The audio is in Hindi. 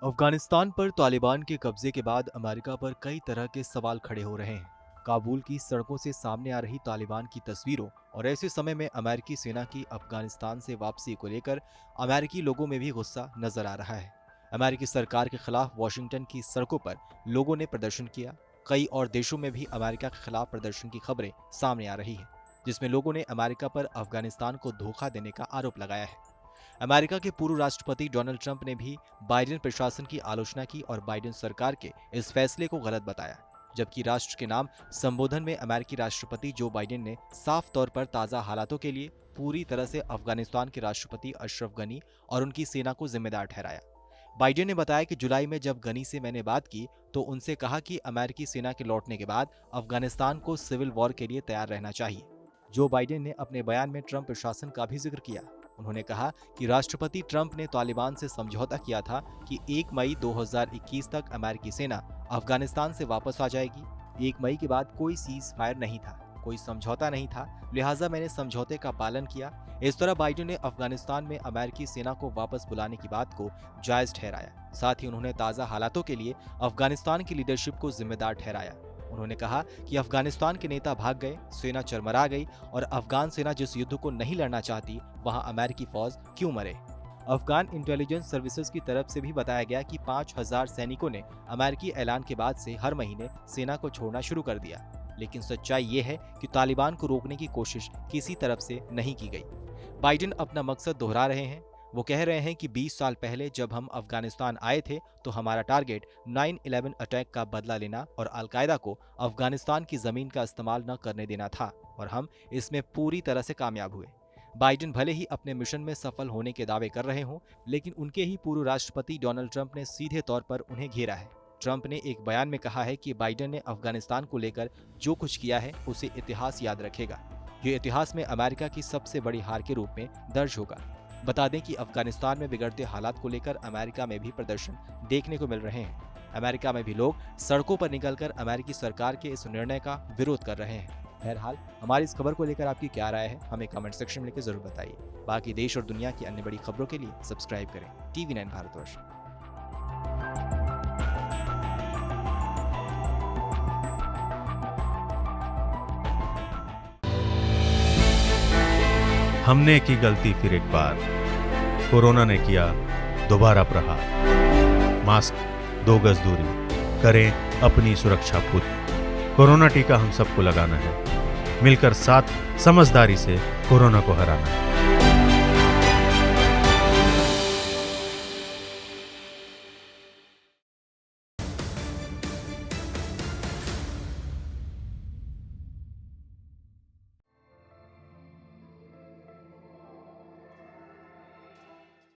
अफगानिस्तान पर तालिबान के कब्जे के बाद अमेरिका पर कई तरह के सवाल खड़े हो रहे हैं। काबुल की सड़कों से सामने आ रही तालिबान की तस्वीरों और ऐसे समय में अमेरिकी सेना की अफगानिस्तान से वापसी को लेकर अमेरिकी लोगों में भी गुस्सा नजर आ रहा है। अमेरिकी सरकार के खिलाफ वॉशिंगटन की सड़कों पर लोगों ने प्रदर्शन किया। कई और देशों में भी अमेरिका के खिलाफ प्रदर्शन की खबरें सामने आ रही है, जिसमें लोगों ने अमेरिका पर अफगानिस्तान को धोखा देने का आरोप लगाया है। अमेरिका के पूर्व राष्ट्रपति डोनाल्ड ट्रंप ने भी बाइडेन प्रशासन की आलोचना की और बाइडेन सरकार के इस फैसले को गलत बताया, जबकि राष्ट्र के नाम संबोधन में अमेरिकी राष्ट्रपति जो बाइडेन ने साफ तौर पर ताज़ा हालातों के लिए पूरी तरह से अफगानिस्तान के राष्ट्रपति अशरफ गनी और उनकी सेना को जिम्मेदार ठहराया। बाइडेन ने बताया कि जुलाई में जब गनी से मैंने बात की तो उनसे कहा कि अमेरिकी सेना के लौटने के बाद अफगानिस्तान को सिविल वॉर के लिए तैयार रहना चाहिए। जो बाइडेन ने अपने बयान में ट्रंप प्रशासन का भी जिक्र किया। उन्होंने कहा कि राष्ट्रपति ट्रंप ने तालिबान से समझौता किया था कि 1 मई 2021 तक अमेरिकी सेना अफगानिस्तान से वापस आ जाएगी। 1 मई के बाद कोई सीज फायर नहीं था, कोई समझौता नहीं था, लिहाजा मैंने समझौते का पालन किया। इस तरह बाइडेन ने अफगानिस्तान में अमेरिकी सेना को वापस बुलाने की बात को जायज ठहराया। साथ ही उन्होंने ताज़ा हालातों के लिए अफगानिस्तान की लीडरशिप को जिम्मेदार ठहराया। उन्होंने कहा कि अफगानिस्तान के नेता भाग गए, सेना चरमरा गई और अफगान सेना जिस युद्ध को नहीं लड़ना चाहती वहां अमेरिकी फौज क्यों मरे। अफगान इंटेलिजेंस सर्विसेज की तरफ से भी बताया गया कि 5000 सैनिकों ने अमेरिकी ऐलान के बाद से हर महीने सेना को छोड़ना शुरू कर दिया। लेकिन सच्चाई ये है कि तालिबान को रोकने की कोशिश किसी तरफ से नहीं की गई। बाइडेन अपना मकसद दोहरा रहे हैं। वो कह रहे हैं कि 20 साल पहले जब हम अफगानिस्तान आए थे तो हमारा टारगेट 9/11 अटैक का बदला लेना और अलकायदा को अफगानिस्तान की जमीन का इस्तेमाल न करने देना था, और हम इसमें पूरी तरह से कामयाब हुए। बाइडेन भले ही अपने मिशन में सफल होने के दावे कर रहे हों, लेकिन उनके ही पूर्व राष्ट्रपति डोनाल्ड ट्रंप ने सीधे तौर पर उन्हें घेरा है। ट्रंप ने एक बयान में कहा है कि बाइडेन ने अफगानिस्तान को लेकर जो कुछ किया है उसे इतिहास याद रखेगा। ये इतिहास में अमेरिका की सबसे बड़ी हार के रूप में दर्ज होगा। बता दें कि अफगानिस्तान में बिगड़ते हालात को लेकर अमेरिका में भी प्रदर्शन देखने को मिल रहे हैं। अमेरिका में भी लोग सड़कों पर निकलकर अमेरिकी सरकार के इस निर्णय का विरोध कर रहे हैं। बहरहाल, हमारी इस खबर को लेकर आपकी क्या राय है, हमें कमेंट सेक्शन में लिखकर जरूर बताइए। बाकी देश और दुनिया की अन्य बड़ी खबरों के लिए सब्सक्राइब करें TV9 भारतवर्ष। हमने की गलती फिर एक बार, कोरोना ने किया दोबारा प्रहार। मास्क, 2 गज दूरी, करें अपनी सुरक्षा खुद। कोरोना टीका हम सबको लगाना है, मिलकर साथ समझदारी से कोरोना को हराना है।